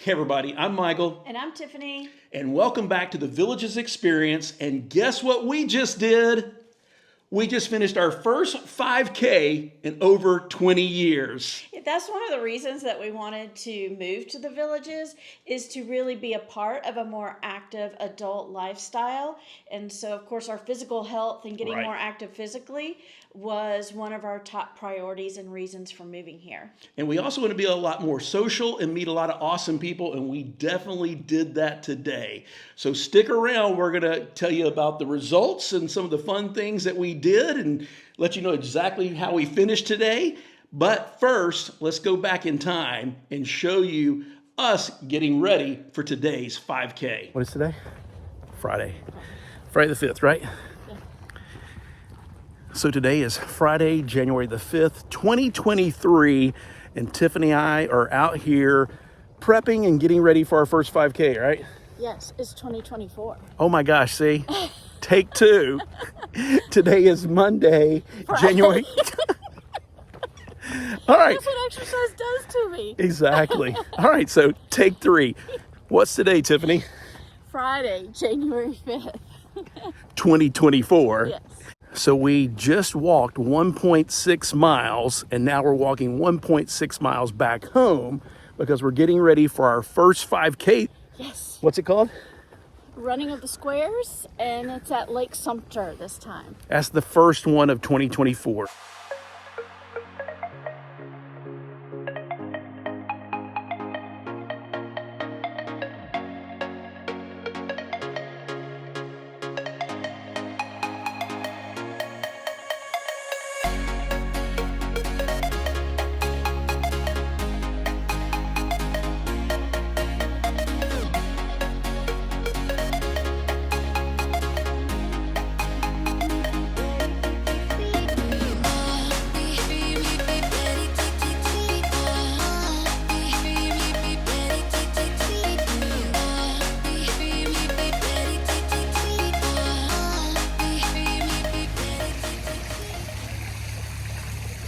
Hey everybody, I'm Michael. And I'm Tiffany. And welcome back to the Villages Experience. And guess what we just did? We just finished our first 5K in over 20 years. That's one of the reasons that we wanted to move to the Villages, is to really be a part of a more active adult lifestyle. And so, of course, our physical health and getting more active physically was one of our top priorities and reasons for moving here. And we also want to be a lot more social and meet a lot of awesome people, and we definitely did that today. So stick around. We're going to tell you about the results and some of the fun things that we did and let you know exactly how we finished today. But first, let's go back in time and show you us getting ready for today's 5K. What is today? Friday the 5th, right? So today is Friday, January the 5th, 2023, and Tiffany and I are out here prepping and getting ready for our first 5K, right? Yes, it's 2024. Oh my gosh, see? Take two. Today is Monday, January. All right. That's what exercise does to me. Exactly. All right, so take three. What's today, Tiffany? Friday, January 5th. 2024. Yes. So we just walked 1.6 miles, and now we're walking 1.6 miles back home because we're getting ready for our first 5K. Yes. What's it called? Running of the Squares, and it's at Lake Sumter this time. That's the first one of 2024.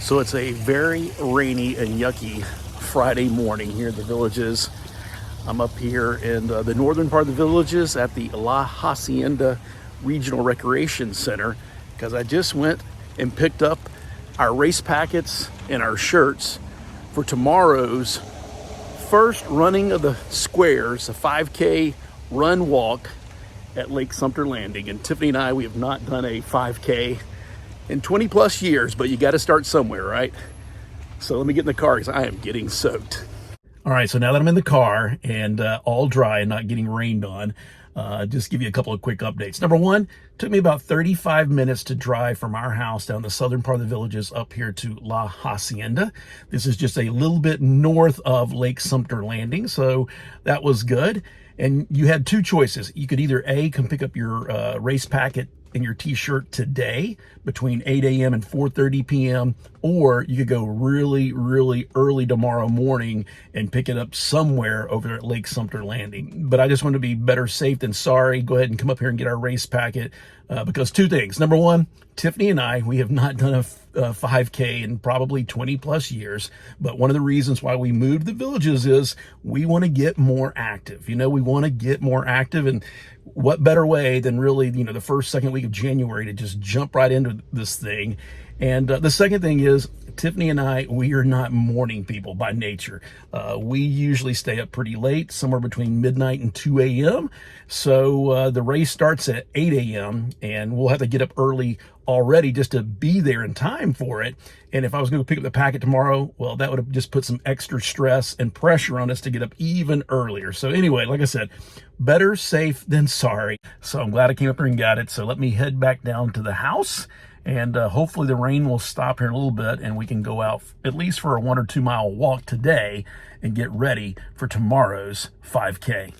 So it's a very rainy and yucky Friday morning here in the Villages. I'm up here in the northern part of the Villages at the La Hacienda Regional Recreation Center because I just went and picked up our race packets and our shirts for tomorrow's first running of the squares, a 5K run walk at Lake Sumter Landing. And Tiffany and I, we have not done a 5K in 20 plus years, but you got to start somewhere, right? So let me get in the car because I am getting soaked. All right, so now that I'm in the car and all dry and not getting rained on, just give you a couple of quick updates. Number one, it took me about 35 minutes to drive from our house down the southern part of the Villages up here to La Hacienda. This is just a little bit north of Lake Sumter Landing, so that was good. And you had two choices. You could either A, come pick up your race packet and your t-shirt today between 8 a.m. and 4:30 p.m. or you could go really, really early tomorrow morning and pick it up somewhere over there at Lake Sumter Landing. But I just want to be better safe than sorry. Go ahead and come up here and get our race packet because two things. Number one, Tiffany and I, we have not done a 5K in probably 20 plus years. But one of the reasons why we moved the Villages is we want to get more active. You know, we want to get more active, and what better way than really, the first, second week of January to just jump right into this thing. And the second thing is, Tiffany and I, we are not morning people by nature. We usually stay up pretty late, somewhere between midnight and 2 a.m. So the race starts at 8 a.m. and we'll have to get up early already just to be there in time for it. And if I was going to pick up the packet tomorrow, well, that would have just put some extra stress and pressure on us to get up even earlier. So anyway, like I said, better safe than sorry. So I'm glad I came up here and got it. So let me head back down to the house. And hopefully the rain will stop here in a little bit and we can go out at least for a 1 or 2 mile walk today and get ready for tomorrow's 5K.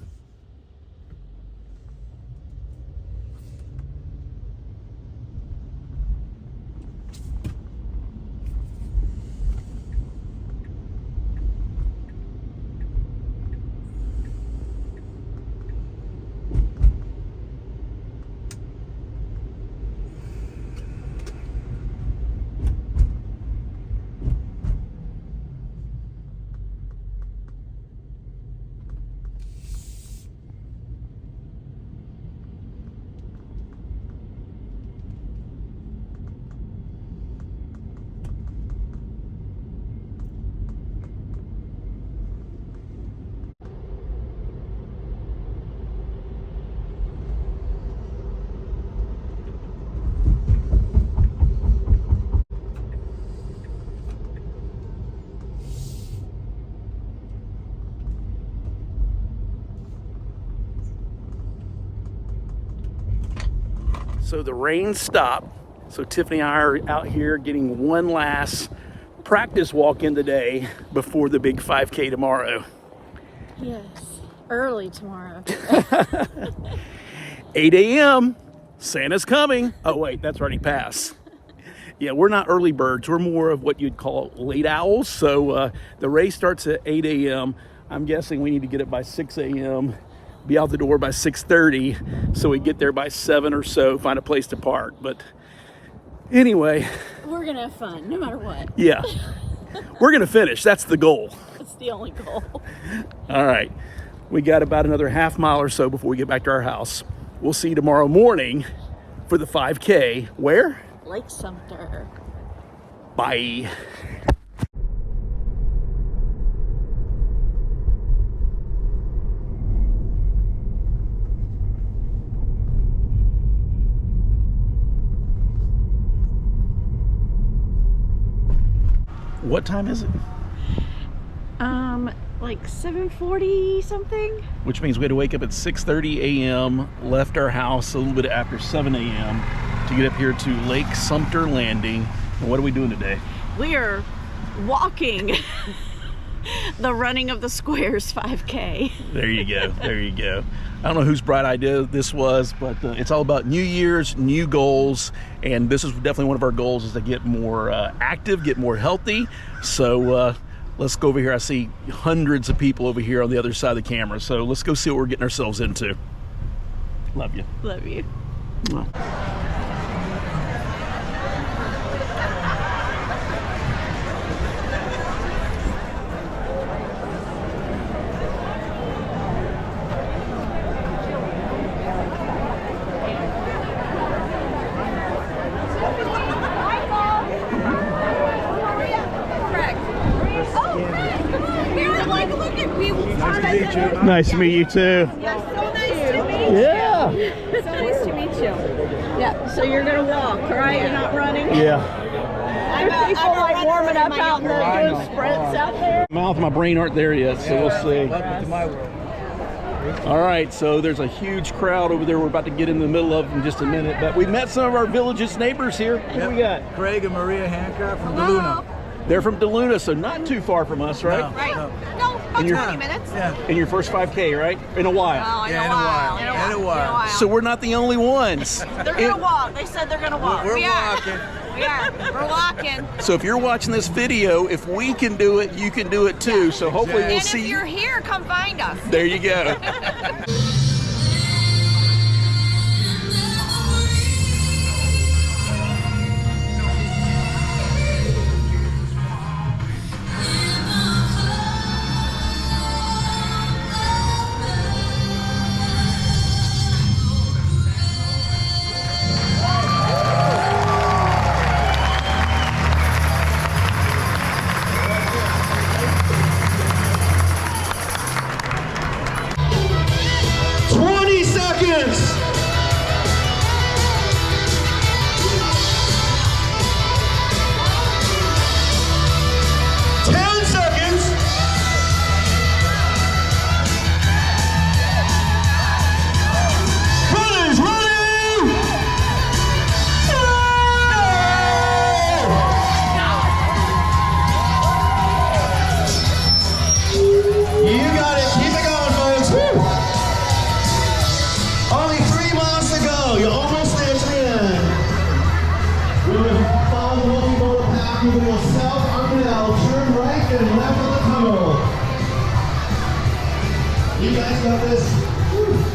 So the rain stopped. So Tiffany and I are out here getting one last practice walk in today before the big 5K tomorrow. Yes, early tomorrow. 8 a.m. Santa's coming. Oh wait, that's already passed. Yeah, we're not early birds. We're more of what you'd call late owls. So the race starts at 8 a.m. I'm guessing we need to get it by 6 a.m., be out the door by 6:30, so we get there by 7 or so, find a place to park. But anyway. We're going to have fun, no matter what. Yeah. We're going to finish. That's the goal. That's the only goal. All right. We got about another half mile or so before we get back to our house. We'll see you tomorrow morning for the 5K. Where? Lake Sumter. Bye. What time is it? Like 7:40 something. Which means we had to wake up at 6:30 a.m., left our house a little bit after 7 a.m. to get up here to Lake Sumter Landing. And what are we doing today? We are walking the Running of the Squares 5K. There you go. There you go. I don't know whose bright idea this was, but it's all about New Year's, new goals. And this is definitely one of our goals, is to get more active, get more healthy. So let's go over here. I see hundreds of people over here on the other side of the camera. So let's go see what we're getting ourselves into. Love you. Love you. Nice to meet you too. Yeah, so nice to meet you. Yeah. So nice to meet you. Yeah, so you're gonna walk, right? You're not running? Yeah. There's people like warming up out in the doing sprints out there. My mouth and my brain aren't there yet, so we'll see. Welcome to my world. All right, so there's a huge crowd over there we're about to get in the middle of in just a minute. But we met some of our village's neighbors here. Who we got? Craig and Maria Hancock from DeLuna. They're from DeLuna, so not too far from us, right? No, Right. no. No, about And you're- 20 minutes. Yeah. In your first 5K, right? In a while. Oh, Yeah, in a while. In a while. So we're not the only ones. They're gonna walk. They said they're gonna walk. We're We are. walking. We are. We're walking. So if you're watching this video, if we can do it, you can do it too. So hopefully we'll And see if you. you're here, come find us. There you go.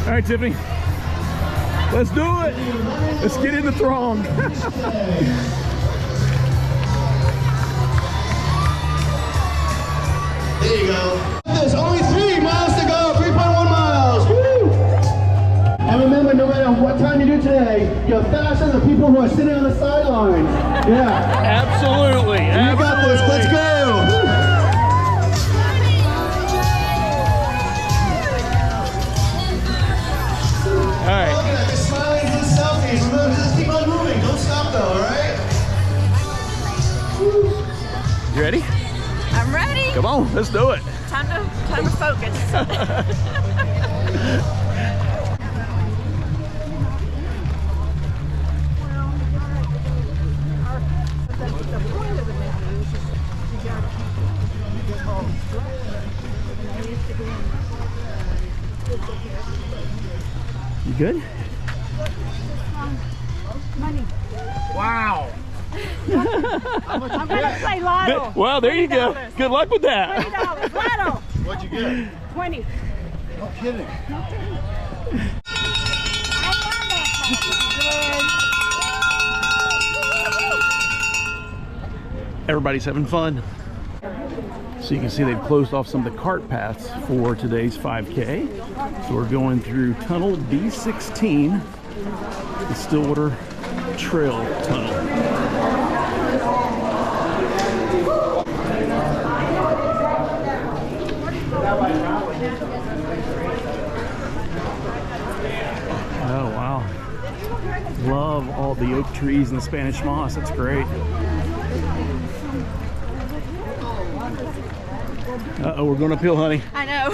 All right, Tiffany. Let's do it. Let's get in the throng. There you go. There's only 3 miles to go, 3.1 miles. Woo! And remember, no matter what time you do today, you're faster than the people who are sitting on the sidelines. Yeah. Absolutely. You got this. Let's go. All right. Look at that. They're smiling for the selfies. Remember, just keep on moving. Don't stop, though, all right? You ready? I'm ready. Come on, let's do it. Time to focus. good? Money. Wow. I'm gonna play lotto. Well, there you go. $20. Good luck with that. $20 lotto. What'd you get? 20. No kidding. Everybody's having fun. So you can see they've closed off some of the cart paths for today's 5K. So we're going through tunnel B16, the Stillwater Trail Tunnel. Oh, wow. Love all the oak trees and the Spanish moss. That's great. Uh-oh, we're going uphill, honey. I know.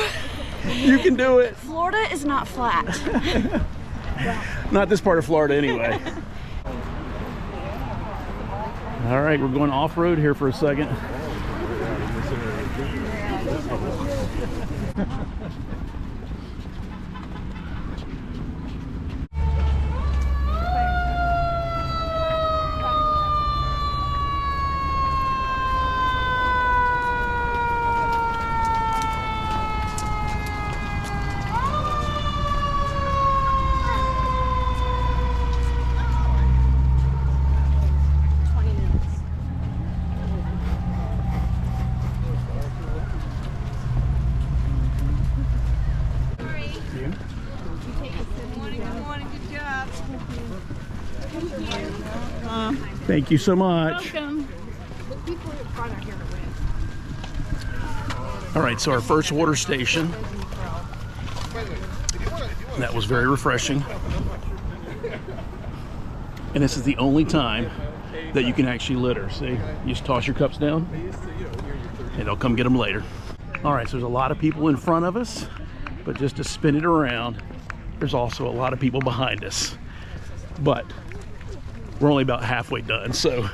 You can do it. Florida is not flat. Not this part of Florida, anyway. All right, we're going off-road here for a second. Thank you so much. Welcome. All right, so our first water station. That was very refreshing. And this is the only time that you can actually litter. See, you just toss your cups down and they'll come get them later. All right, so there's a lot of people in front of us, but just to spin it around, there's also a lot of people behind us. But we're only about halfway done, so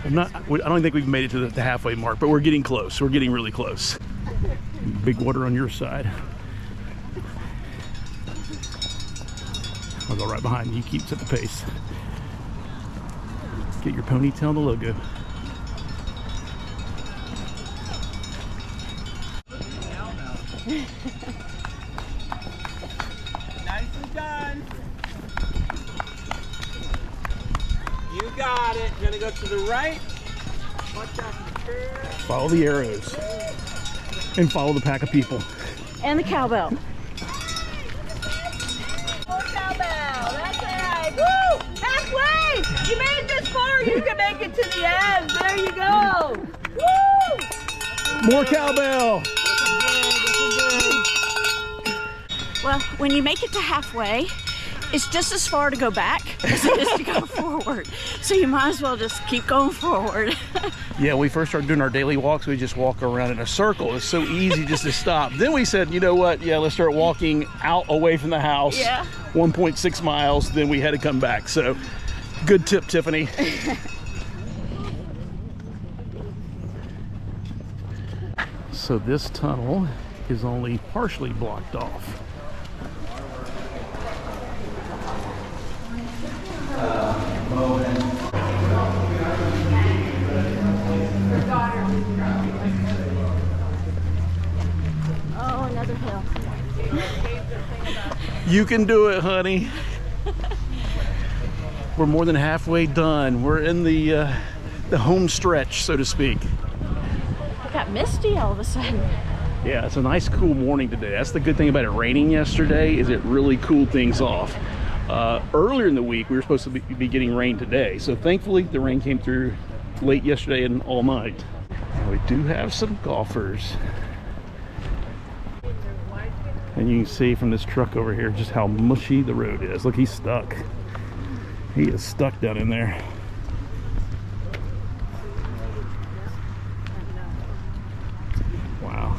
I don't think we've made it to the halfway mark, but we're getting close. We're getting really close. Big water on your side. I'll go right behind you. You keep at the pace. Get your ponytail and the logo. Nicely done. You got it. You're gonna go to the right. Watch out for the curve. Follow the arrows. And follow the pack of people. And the cowbell. More cowbell. That's right. Woo! Halfway! You made it this far. You can make it to the end. There you go. Woo! More cowbell! Well, when you make it to halfway, it's just as far to go back as it is to go forward. So you might as well just keep going forward. Yeah, when we first started doing our daily walks, we just walk around in a circle. It's so easy just to stop. Then we said, you know what? Yeah, let's start walking out away from the house. Yeah. 1.6 miles, then we had to come back. So good tip, Tiffany. So this tunnel is only partially blocked off. Oh, another hill. You can do it, honey. We're more than halfway done. We're in the home stretch, so to speak. It got misty all of a sudden. Yeah, it's a nice cool morning today. That's the good thing about it raining yesterday, is it really cooled things off. Earlier in the week, we were supposed to be getting rain today. So thankfully, the rain came through late yesterday and all night. And we do have some golfers. And you can see from this truck over here just how mushy the road is. Look, he's stuck. He is stuck down in there. Wow.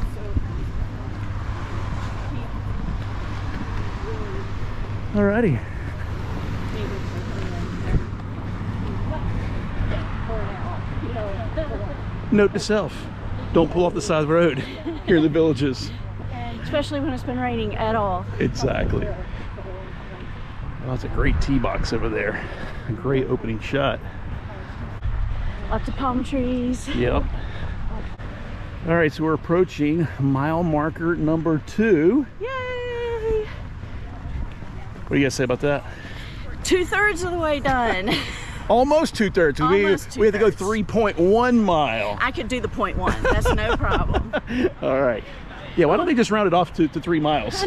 Alrighty. Note to self, don't pull off the side of the road here in the villages. especially when it's been raining at all. Exactly. Well, that's a great tee box over there. A great opening shot. Lots of palm trees. Yep. All right, so we're approaching mile marker number 2. Yay! What do you guys say about that? 2/3 of the way done. Almost 2/3. Almost We have to go 2/3. 3.1 mile. I could do the 0.1. That's no problem. All right. Yeah, why don't they just round it off to 3 miles?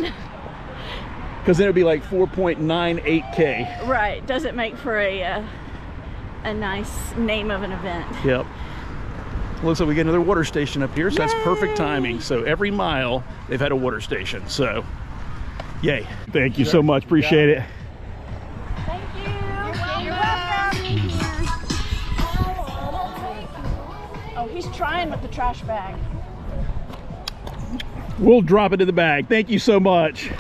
Because then it'd be like 4.98K. Right. Doesn't make for a nice name of an event. Yep. Looks like we get another water station up here, so that's perfect timing. So every mile they've had a water station. So, yay! Thank you so much. Appreciate it. Thank you. You're welcome. Oh, he's trying with the trash bag. We'll drop it in the bag. Thank you so much.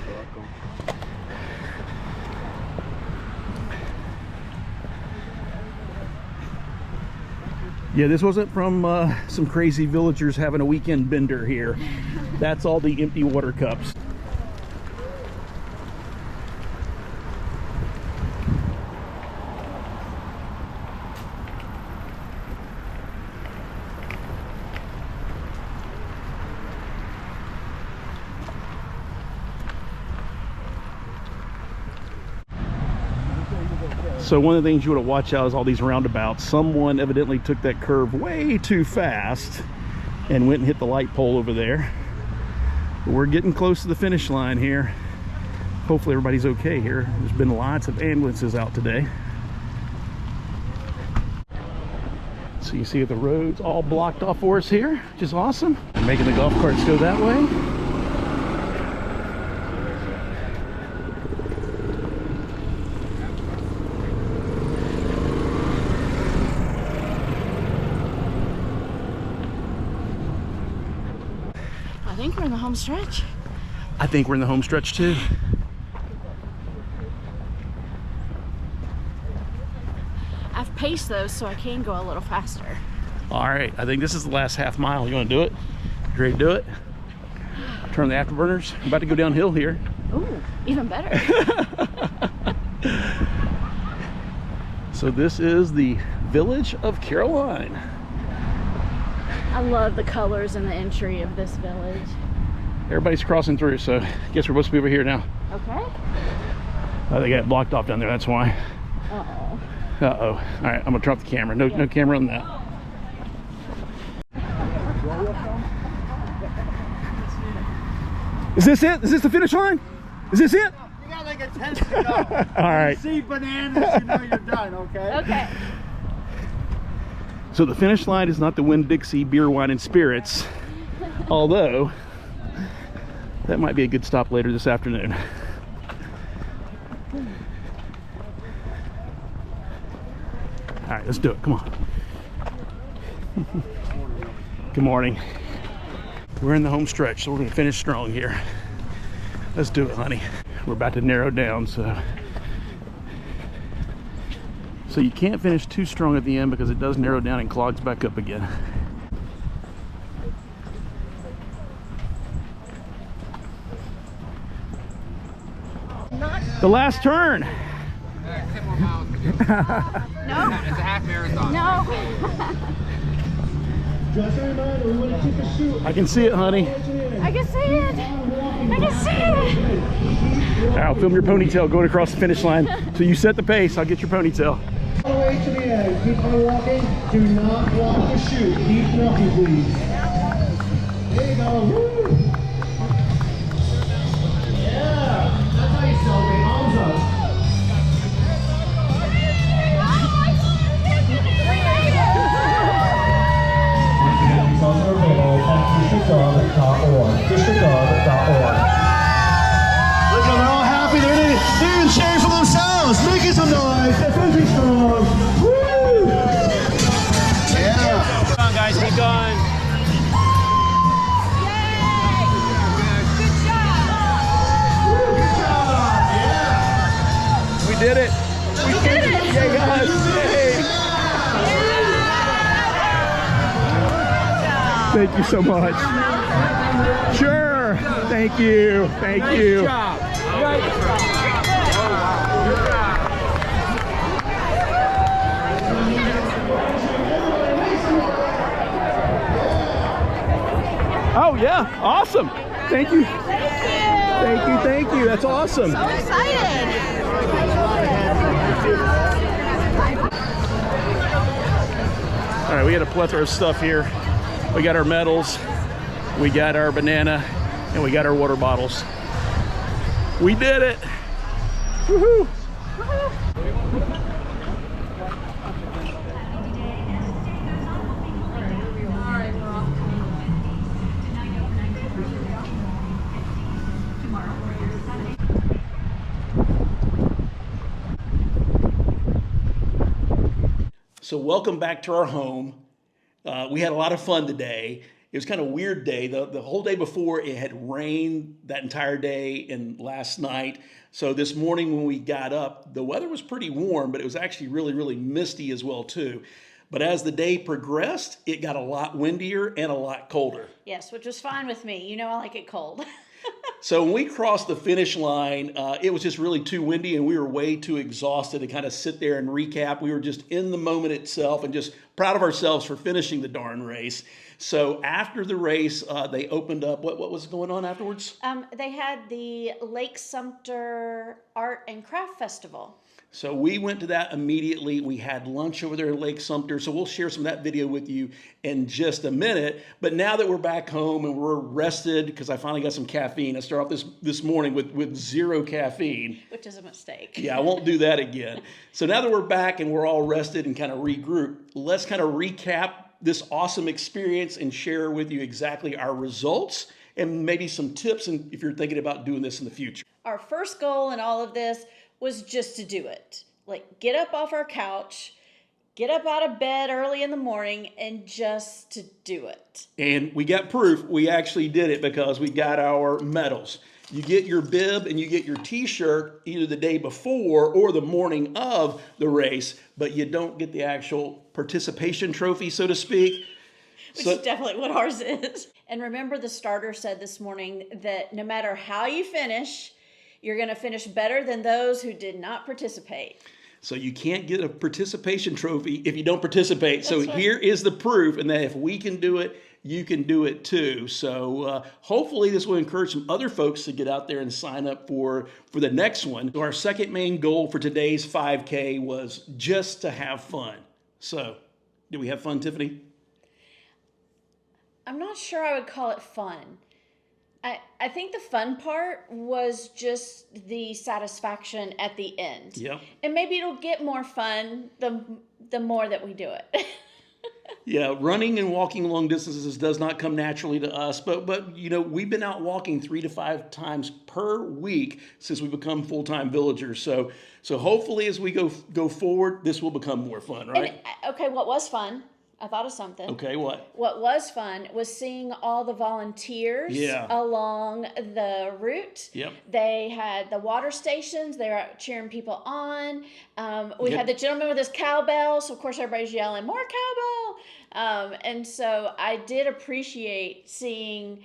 Yeah, this wasn't from some crazy villagers having a weekend bender here. That's all the empty water cups. So one of the things you want to watch out is all these roundabouts. Someone evidently took that curve way too fast and went and hit the light pole over there. But we're getting close to the finish line here. Hopefully everybody's okay here. There's been lots of ambulances out today. So you see the roads all blocked off for us here, which is awesome. They're making the golf carts go that way. I think we're in the home stretch. I think we're in the home stretch too. I've paced those so I can go a little faster. All right, I think this is the last half mile. You want to do it? You ready to do it? Turn the afterburners. I'm about to go downhill here. Ooh, even better. So this is the village of Caroline. I love the colors and the entry of this village. Everybody's crossing through, so I guess we're supposed to be over here now. Okay. They got it blocked off down there, that's why. Uh-oh. Uh-oh. All right, I'm gonna turn off the camera. No camera on that. Is this it? Is this the finish line? Is this it? You got like a 10 to go. All right. You see bananas, you know you're done, okay? Okay. So the finish line is not the Winn-Dixie Beer, Wine, and Spirits, although that might be a good stop later this afternoon. All right, let's do it. Come on. Good morning. We're in the home stretch, so we're going to finish strong here. Let's do it, honey. We're about to narrow down, so you can't finish too strong at the end because it does narrow down and clogs back up again. The last turn. 10 more miles to go. No. It's a half marathon. No. Just a reminder, we want to keep a shoot. I can see it, honey. I can see it. I can see it. All right, I'll film your ponytail going across the finish line. So you set the pace, I'll get your ponytail. All the way to the end. Keep on walking. Do not block the chute. Keep walking, please. There you go. Woo. Yeah. That's how you celebrate. Arms up. Once again, these songs are available at disregard.org. Disregard.org. Look, they're all happy. They're even cheering for themselves. Making some noise. They're finishing strong. Woo! Yeah. Come on, guys, keep going. We did it. We did it. Yay, guys. Yay. Thank you so much. Sure. sir. Thank you. Thank you. Job. Nice job. Oh yeah, awesome. Thank you. Thank you. Thank you. That's awesome. So excited. All right, we got a plethora of stuff here. We got our medals, we got our banana, and we got our water bottles. We did it. Woohoo! So welcome back to our home. We had a lot of fun today. It was kind of a weird day. The whole day before, it had rained that entire day and last night. So this morning when we got up, the weather was pretty warm, but it was actually really, really misty as well too. But as the day progressed, it got a lot windier and a lot colder. Yes, which was fine with me. You know I like it cold. So when we crossed the finish line, it was just really too windy and we were way too exhausted to kind of sit there and recap. We were just in the moment itself and just proud of ourselves for finishing the darn race. So after the race, they opened up, what was going on afterwards? They had the Lake Sumter Art and Craft Festival. So we went to that immediately. We had lunch over there in Lake Sumter. So we'll share some of that video with you in just a minute. But now that we're back home and we're rested, because I finally got some caffeine. I started off this morning with zero caffeine. Which is a mistake. Yeah, I won't do that again. So now that we're back and we're all rested and kind of regroup, let's kind of recap this awesome experience and share with you exactly our results and maybe some tips and if you're thinking about doing this in the future. Our first goal in all of this was just to do it. Like, get up off our couch, get up out of bed early in the morning, and just to do it. And we got proof we actually did it because we got our medals. You get your bib and you get your t-shirt either the day before or the morning of the race, but you don't get the actual participation trophy, so to speak. Which is definitely what ours is. And remember, the starter said this morning that no matter how you finish, you're going to finish better than those who did not participate. So you can't get a participation trophy if you don't participate. That's so right. Here is the proof, and that if we can do it, you can do it too. So hopefully this will encourage some other folks to get out there and sign up for the next one. So our second main goal for today's 5K was just to have fun. So did we have fun, Tiffany? I'm not sure I would call it fun. I think the fun part was just the satisfaction at the end. Yeah. And maybe it'll get more fun the more that we do it. Yeah, running and walking long distances does not come naturally to us, but you know, we've been out walking 3 to 5 times per week since we become full-time villagers. So hopefully as we go forward, this will become more fun, right? And, okay, what was fun? I thought of something. Okay, what? What was fun was seeing all the volunteers along the route. Yep. They had the water stations. They were out cheering people on. We had the gentleman with his cowbell. So, of course, everybody's yelling, more cowbell. And so I did appreciate seeing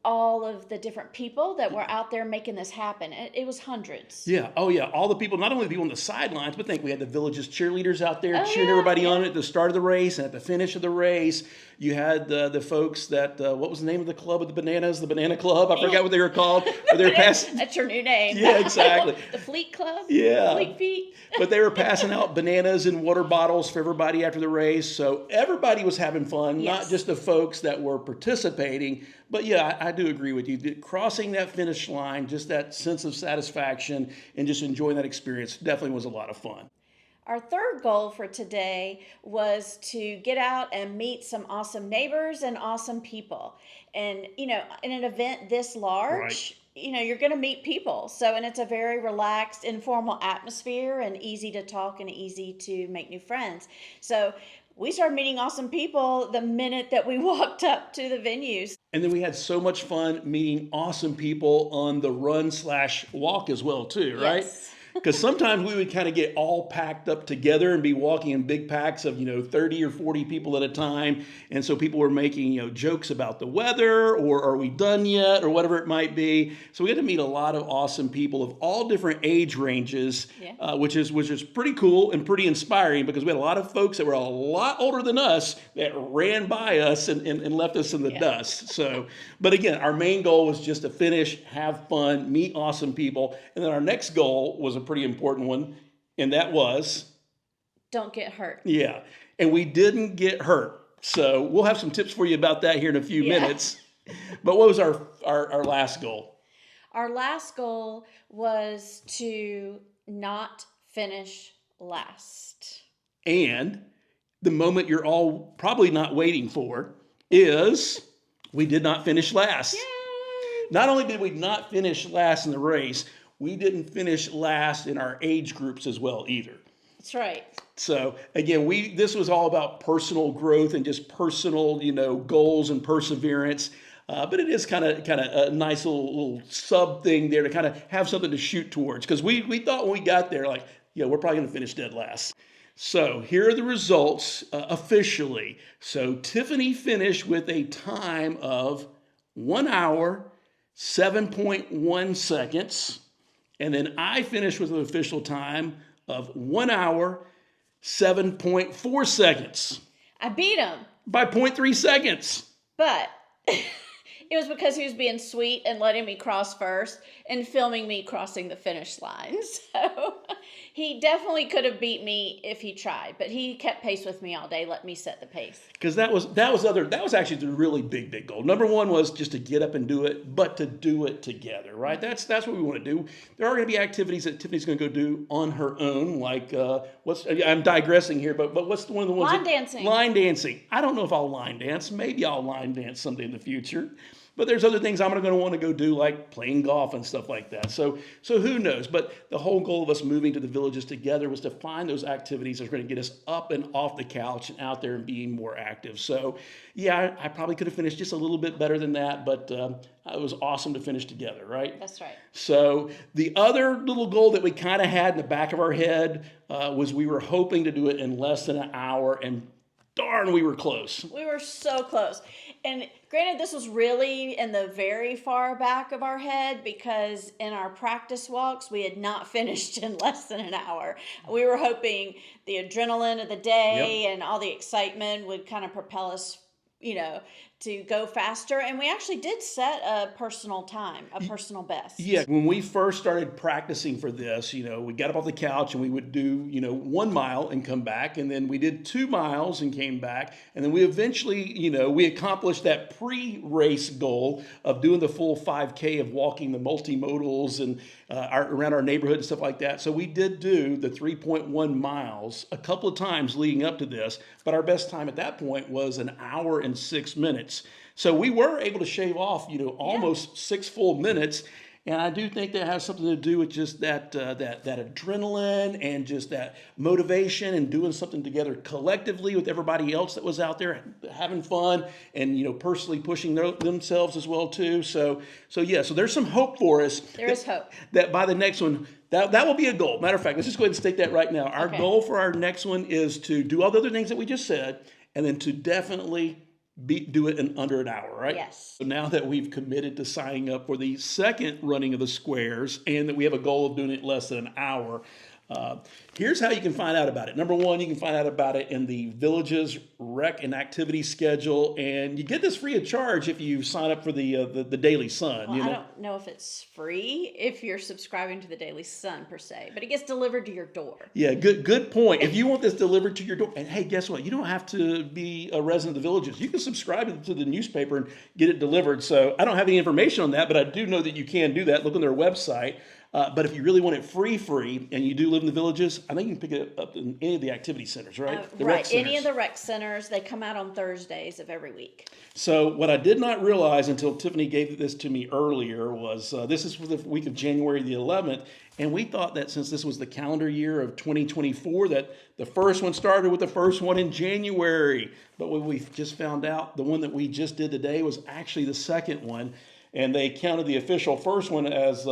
all of the different people that were out there making this happen. It was hundreds. Yeah. Oh, yeah. All the people, not only the people on the sidelines, but think we had the village's cheerleaders out there cheering everybody on at the start of the race and at the finish of the race. You had the folks that, what was the name of the club with the bananas? The Banana Club? I forgot what they were called. They were passing. That's your new name. Yeah, exactly. The Fleet Club? Yeah. Fleet Feet? But they were passing out bananas and water bottles for everybody after the race. So everybody was having fun, not just the folks that were participating. But yeah, I do agree with you. Crossing that finish line, just that sense of satisfaction and just enjoying that experience definitely was a lot of fun. Our third goal for today was to get out and meet some awesome neighbors and awesome people. And, you know, in an event this large, you know, you're going to meet people. So, and it's a very relaxed, informal atmosphere and easy to talk and easy to make new friends. So we started meeting awesome people the minute that we walked up to the venues. And then we had so much fun meeting awesome people on the run/walk as well too, right? Yes. Because sometimes we would kind of get all packed up together and be walking in big packs of, 30 or 40 people at a time. And so people were making, jokes about the weather or are we done yet or whatever it might be. So we had to meet a lot of awesome people of all different age ranges, which is pretty cool and pretty inspiring because we had a lot of folks that were a lot older than us that ran by us and left us in the dust. So, but again, our main goal was just to finish, have fun, meet awesome people. And then our next goal was a pretty important one, and that was don't get hurt. Yeah, and we didn't get hurt. So we'll have some tips for you about that here in a few minutes. But what was our last goal? Our last goal was to not finish last. And the moment you're all probably not waiting for is we did not finish last. Yay! Not only did we not finish last in the race, we didn't finish last in our age groups as well either. That's right. So again, this was all about personal growth and just personal, goals and perseverance. But it is kind of a nice little sub thing there to kind of have something to shoot towards. Because we thought when we got there, we're probably going to finish dead last. So here are the results officially. So Tiffany finished with a time of 1 hour, 7.1 seconds. And then I finished with an official time of 1 hour, 7.4 seconds. I beat him. By 0.3 seconds. But it was because he was being sweet and letting me cross first and filming me crossing the finish line. So he definitely could have beat me if he tried, but he kept pace with me all day, let me set the pace. Because that was actually the really big goal. Number one was just to get up and do it, but to do it together, right? That's what we want to do. There are going to be activities that Tiffany's going to go do on her own, like I'm digressing here, but what's one of the ones? Line dancing. Line dancing. I don't know if I'll line dance. Maybe I'll line dance someday in the future. But there's other things I'm going to want to go do, like playing golf and stuff like that. So who knows? But the whole goal of us moving to the villages together was to find those activities that are going to get us up and off the couch and out there and being more active. So, yeah, I probably could have finished just a little bit better than that, but it was awesome to finish together, right? That's right. So the other little goal that we kind of had in the back of our head was we were hoping to do it in less than an hour, and darn, we were close. We were so close. And granted, this was really in the very far back of our head because in our practice walks, we had not finished in less than an hour. We were hoping the adrenaline of the day and all the excitement would kind of propel us, to go faster. And we actually did set a personal time, a personal best. Yeah, when we first started practicing for this, we got up off the couch and we would do, 1 mile and come back. And then we did 2 miles and came back. And then we eventually, we accomplished that pre-race goal of doing the full 5K of walking the multimodals and around our neighborhood and stuff like that. So we did do the 3.1 miles a couple of times leading up to this. But our best time at that point was 1 hour and 6 minutes. So we were able to shave off, almost 6 full minutes. And I do think that has something to do with just that adrenaline and just that motivation and doing something together collectively with everybody else that was out there having fun and, personally pushing themselves as well too. So there's some hope for us. There is hope. That by the next one, that will be a goal. Matter of fact, let's just go ahead and state that right now. Our goal for our next one is to do all the other things that we just said and then to definitely do it in under an hour, right? Yes. So now that we've committed to signing up for the second running of the squares and that we have a goal of doing it less than an hour, here's how you can find out about it. Number one, you can find out about it in the Villages Rec and Activity Schedule, and you get this free of charge if you sign up for the Daily Sun. Well, I don't know if it's free if you're subscribing to the Daily Sun per se, but it gets delivered to your door. Yeah, good point. If you want this delivered to your door, and hey, guess what? You don't have to be a resident of the Villages. You can subscribe to the newspaper and get it delivered. So I don't have any information on that, but I do know that you can do that. Look on their website. But if you really want it free, and you do live in the Villages, I think you can pick it up in any of the activity centers, right? Right, any of the rec centers. They come out on Thursdays of every week. So what I did not realize until Tiffany gave this to me earlier was this is for the week of January the 11th, and we thought that since this was the calendar year of 2024, that the first one started with the first one in January. But what we just found out, the one that we just did today was actually the second one, and they counted the official first one as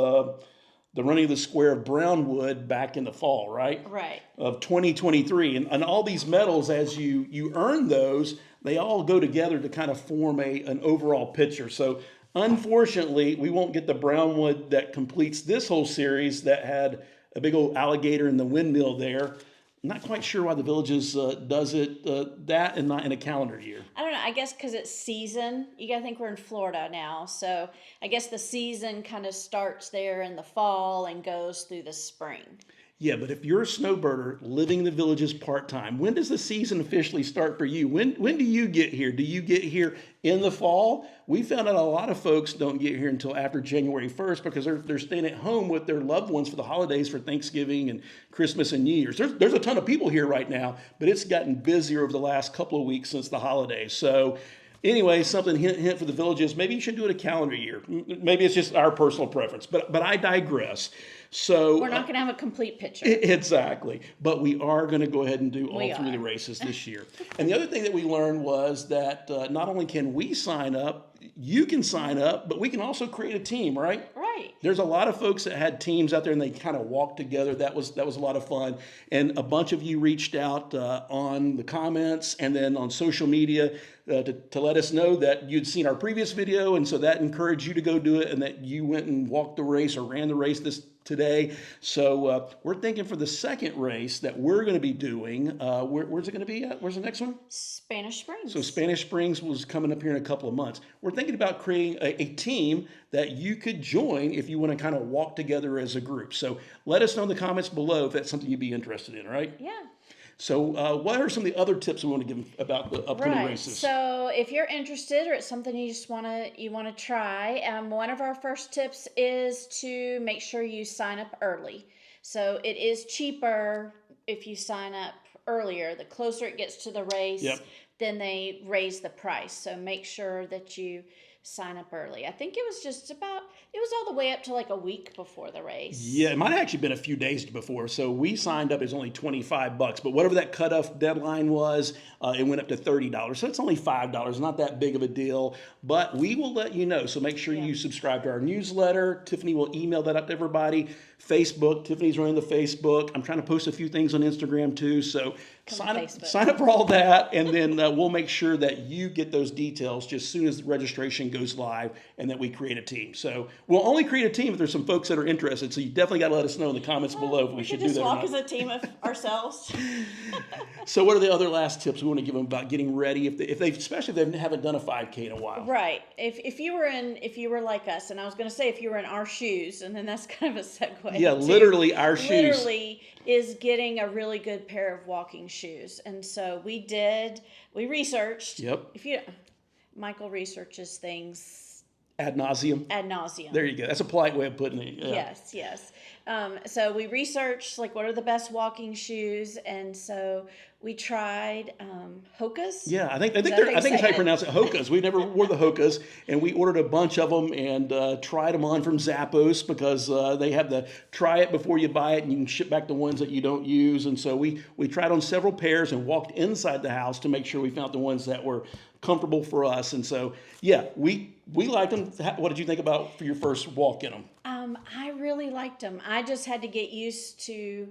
the running of the square of Brownwood back in the fall, right? Right. Of 2023. And all these medals, as you earn those, they all go together to kind of form an overall picture. So unfortunately, we won't get the Brownwood that completes this whole series that had a big old alligator in the windmill there. Not quite sure why the Villages does it that and not in a calendar year. I don't know. I guess because it's season. You got to think we're in Florida now. So I guess the season kind of starts there in the fall and goes through the spring. Yeah, but if you're a snowbirder living in the Villages part-time, when does the season officially start for you? When do you get here? Do you get here in the fall? We found out a lot of folks don't get here until after January 1st because they're staying at home with their loved ones for the holidays for Thanksgiving and Christmas and New Year's. There's a ton of people here right now, but it's gotten busier over the last couple of weeks since the holidays. So anyway, something hint for the Villages. Maybe you should do it a calendar year. Maybe it's just our personal preference, but I digress. So we're not going to have a complete picture. Exactly. But we are going to go ahead and do all three of the races this year. And the other thing that we learned was that not only can we sign up, you can sign up, but we can also create a team, right? Right. There's a lot of folks that had teams out there and they kind of walked together. That was a lot of fun. And a bunch of you reached out on the comments and then on social media to let us know that you'd seen our previous video. And so that encouraged you to go do it and that you went and walked the race or ran the race today. So we're thinking for the second race that we're going to be doing, where's it going to be at? Where's the next one? Spanish Springs. So Spanish Springs was coming up here in a couple of months. We're thinking about creating a team that you could join if you want to kind of walk together as a group. So let us know in the comments below if that's something you'd be interested in, right? Yeah. So what are some of the other tips we want to give about the upcoming races? So if you're interested or it's something you just want to try, one of our first tips is to make sure you sign up early. So it is cheaper if you sign up earlier. The closer it gets to the race, then they raise the price. So make sure that you sign up early. I think it was all the way up to like a week before the race. Yeah, it might have actually been a few days before. So we signed up, it's only $25, but whatever that cutoff deadline was, it went up to $30. So it's only $5, not that big of a deal, but we will let you know. So make sure you subscribe to our newsletter. Tiffany will email that up to everybody. Facebook, Tiffany's running the Facebook. I'm trying to post a few things on Instagram too. So sign up for all that, and then we'll make sure that you get those details just as soon as the registration goes live and that we create a team. So we'll only create a team if there's some folks that are interested. So you definitely got to let us know in the comments below if we should do that or not. We could just walk as a team of ourselves. So what are the other last tips we want to give them about getting ready especially if they haven't done a 5K in a while? Right. If you were like us, and I was going to say if you were in our shoes, and then that's kind of a segue. Yeah, literally our shoes. Literally is getting a really good pair of walking shoes. And so we researched. Yep. Michael researches things ad nauseum. There you go. That's a polite way of putting it. Yeah. Yes. So we researched what are the best walking shoes, and so we tried Hoka's. Yeah, I think it's how you pronounce it, Hoka's. We never wore the Hoka's, and we ordered a bunch of them and tried them on from Zappos because they have the try it before you buy it, and you can ship back the ones that you don't use. And so we tried on several pairs and walked inside the house to make sure we found the ones that were comfortable for us. And so yeah, we liked them. What did you think about for your first walk in them? I really liked them. I just had to get used to,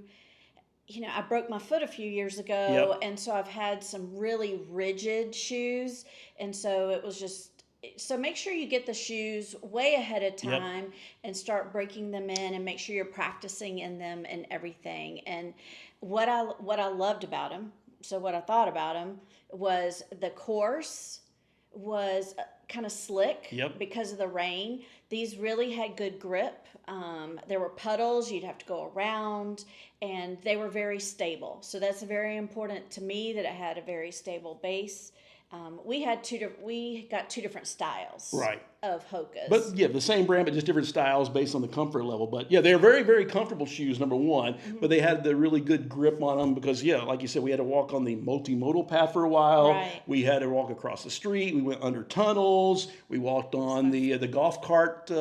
I broke my foot a few years ago, and so I've had some really rigid shoes, and so it was just, so make sure you get the shoes way ahead of time and start breaking them in and make sure you're practicing in them and everything. And what I loved about them, so what I thought about them was the course was kind of slick because of the rain. These really had good grip. There were puddles you'd have to go around, and they were very stable. So that's very important to me that it had a very stable base. We got two different styles of Hoka's. But yeah, the same brand, but just different styles based on the comfort level. But yeah, they're very, very comfortable shoes, number one. But they had the really good grip on them because, like you said, we had to walk on the multimodal path for a while. Right. We had to walk across the street. We went under tunnels. We walked on the golf cart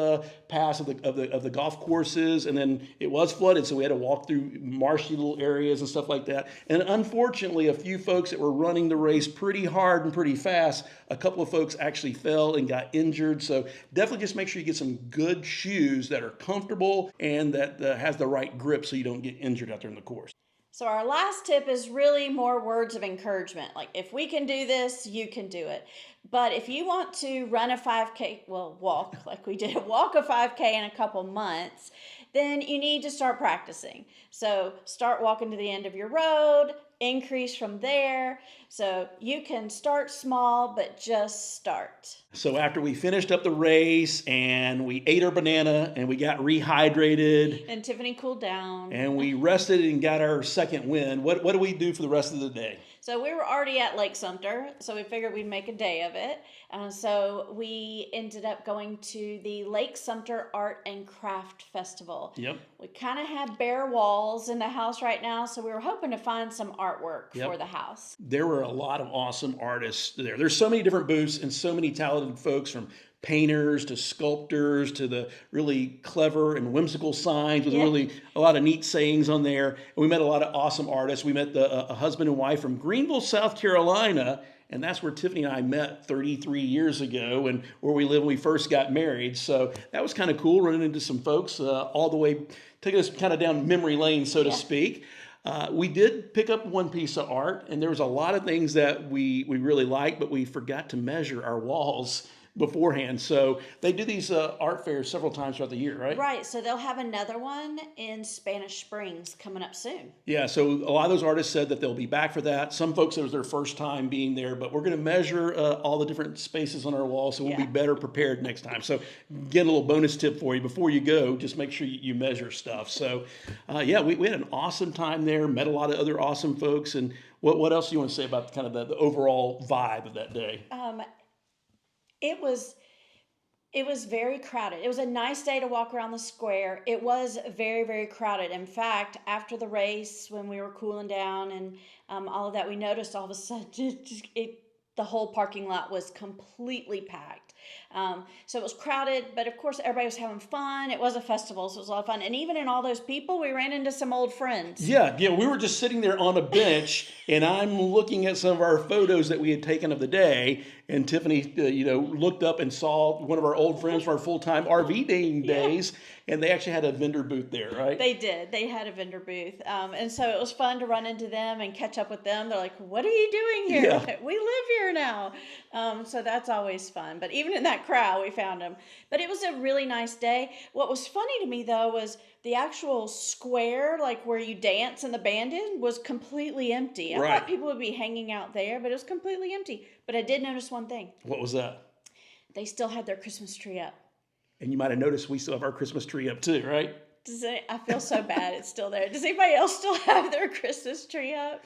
paths of the golf courses, and then it was flooded, so we had to walk through marshy little areas and stuff like that. And unfortunately, a few folks that were running the race pretty hard and pretty fast, a couple of folks actually fell and got injured. So definitely just make sure you get some good shoes that are comfortable and that has the right grip so you don't get injured out there in the course. So our last tip is really more words of encouragement. Like, if we can do this, you can do it. But if you want to run a 5K, well, walk like we did, walk a 5K in a couple months, then you need to start practicing. So start walking to the end of your road, increase from there. So you can start small, but just start. So after we finished up the race and we ate our banana and we got rehydrated And Tiffany cooled down. and we rested and got our second win, what do we do for the rest of the day? So we were already at Lake Sumter, so we figured we'd make a day of it. So we ended up going to the Lake Sumter Art and Craft Festival. Yep. We kind of have bare walls in the house right now, so we were hoping to find some artwork for the house. There were a lot of awesome artists there. There's so many different booths and so many talented folks, from painters to sculptors to the really clever and whimsical signs with really a lot of neat sayings on there. And we met a lot of awesome artists. We met a husband and wife from Greenville, South Carolina, and that's where Tiffany and I met 33 years ago and where we lived when we first got married. So that was kind of cool, running into some folks all the way, taking us kind of down memory lane, so to speak. We did pick up one piece of art, and there was a lot of things that we really liked, but we forgot to measure our walls beforehand. So they do these art fairs several times throughout the year, right? Right, so they'll have another one in Spanish Springs coming up soon. Yeah, so a lot of those artists said that they'll be back for that. Some folks, it was their first time being there, but we're going to measure all the different spaces on our wall, so we'll be better prepared next time. So get a little bonus tip for you. Before you go, just make sure you measure stuff. So we had an awesome time there, met a lot of other awesome folks. And what else do you want to say about kind of the overall vibe of that day? It was very crowded. It was a nice day to walk around the square. It was very, very crowded. In fact, after the race, when we were cooling down and all of that, we noticed all of a sudden the whole parking lot was completely packed. So it was crowded, but of course everybody was having fun. It was a festival, so it was a lot of fun. And even in all those people, we ran into some old friends. Yeah, we were just sitting there on a bench, and I'm looking at some of our photos that we had taken of the day, and Tiffany, looked up and saw one of our old friends from our full-time RV days, and they actually had a vendor booth there, right? They did. They had a vendor booth. And so it was fun to run into them and catch up with them. They're like, "What are you doing here?" Yeah. We live here now. So that's always fun. But even in that crowd, we found them. But it was a really nice day. What was funny to me, though, was the actual square, like where you dance and the band in, was completely empty. I thought people would be hanging out there, but it was completely empty. But I did notice one thing. What was that? They still had their Christmas tree up. And you might have noticed we still have our Christmas tree up too, right? I feel so bad it's still there. Does anybody else still have their Christmas tree up?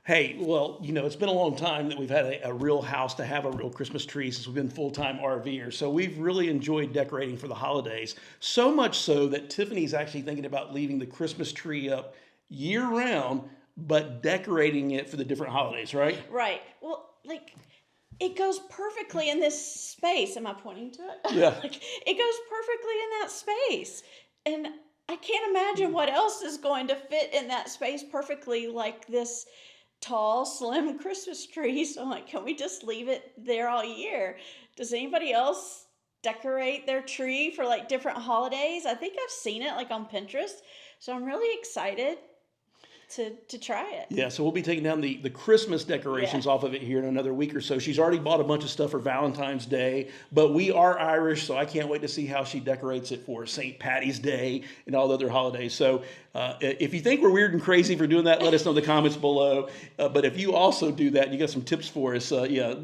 Hey, well, it's been a long time that we've had a real house to have a real Christmas tree since we've been full-time RVers. So we've really enjoyed decorating for the holidays. So much so that Tiffany's actually thinking about leaving the Christmas tree up year-round, but decorating it for the different holidays, right? Right. Well, it goes perfectly in this space. Am I pointing to it? Yeah. It goes perfectly in that space. And I can't imagine what else is going to fit in that space perfectly like this tall, slim Christmas tree. So I'm like, can we just leave it there all year? Does anybody else decorate their tree for different holidays? I think I've seen it on Pinterest. So I'm really excited to try it. Yeah, so we'll be taking down the Christmas decorations off of it here in another week or so. She's already bought a bunch of stuff for Valentine's Day, but we are Irish, so I can't wait to see how she decorates it for St. Patty's Day and all the other holidays. So if you think we're weird and crazy for doing that, let us know in the comments below. But if you also do that, you got some tips for us,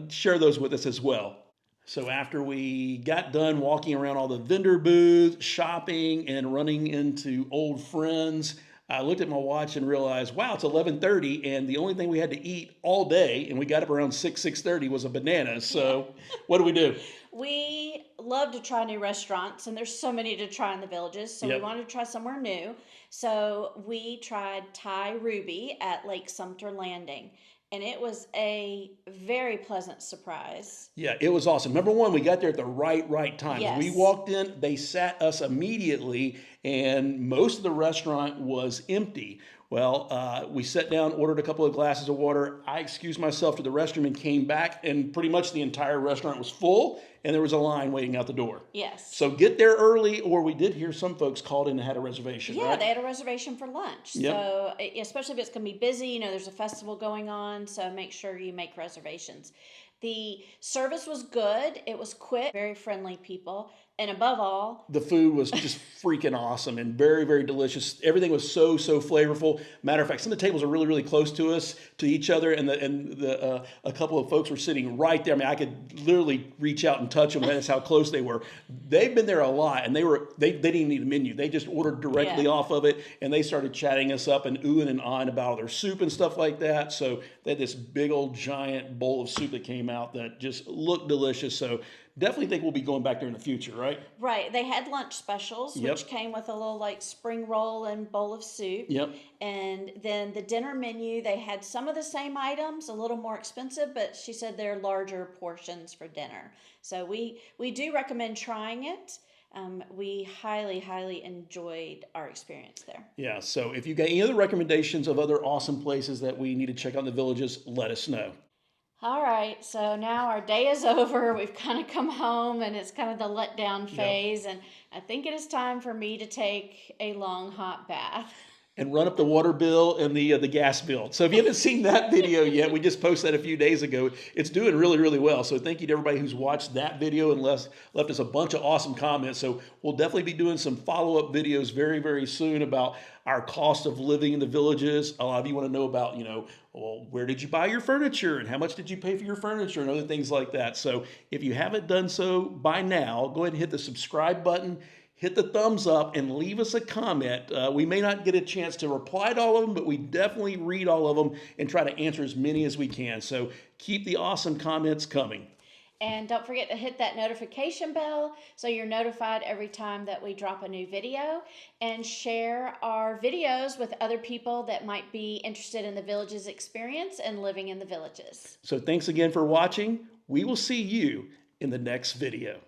share those with us as well. So after we got done walking around all the vendor booths, shopping, and running into old friends, I looked at my watch and realized, wow, it's 11:30, and the only thing we had to eat all day, and we got up around 6:30, was a banana. So what do? We love to try new restaurants, and there's so many to try in the Villages, so we wanted to try somewhere new. So we tried Thai Ruby at Lake Sumter Landing. And it was a very pleasant surprise. Yeah, it was awesome. Number one, we got there at the right time. Yes. We walked in, they sat us immediately, and most of the restaurant was empty. Well, we sat down, ordered a couple of glasses of water. I excused myself to the restroom and came back, and pretty much the entire restaurant was full, and there was a line waiting out the door. Yes. So get there early, or we did hear some folks called in and had a reservation, Yeah, right? they had a reservation for lunch. Yep. So, especially if it's going to be busy, you know, there's a festival going on, so make sure you make reservations. The service was good. It was quick, very friendly people. And above all, the food was just freaking awesome and very, very delicious. Everything was so flavorful. Matter of fact, some of the tables are really, really close to us, to each other, and a couple of folks were sitting right there. I mean, I could literally reach out and touch them. That's how close they were. They've been there a lot, and they didn't even need a menu. They just ordered directly off of it, and they started chatting us up and oohing and ahhing about all their soup and stuff like that. So they had this big old giant bowl of soup that came out that just looked delicious. So definitely think we'll be going back there in the future, right? right, they had lunch specials, Yep. which came with a little like spring roll and bowl of soup. Yep. And then the dinner menu, they had some of the same items, a little more expensive, but she said they're larger portions for dinner. So we do recommend trying it. We highly enjoyed our experience there. Yeah, so if you got any other recommendations of other awesome places that we need to check out in the villages, let us know. All right, so now our day is over. We've kind of come home, and it's kind of the letdown phase, and I think it is time for me to take a long hot bath. And run up the water bill and the gas bill. So if you haven't seen that video yet, we just posted that a few days ago. It's doing really, really well. So thank you to everybody who's watched that video and left us a bunch of awesome comments. So we'll definitely be doing some follow-up videos very, very soon about our cost of living in the villages. A lot of you want to know about, well, where did you buy your furniture and how much did you pay for your furniture and other things like that. So if you haven't done so by now, go ahead and hit the subscribe button. Hit the thumbs up and leave us a comment. We may not get a chance to reply to all of them, but we definitely read all of them and try to answer as many as we can. So keep the awesome comments coming. And don't forget to hit that notification bell so you're notified every time that we drop a new video. And share our videos with other people that might be interested in the villages experience and living in the villages. So thanks again for watching. We will see you in the next video.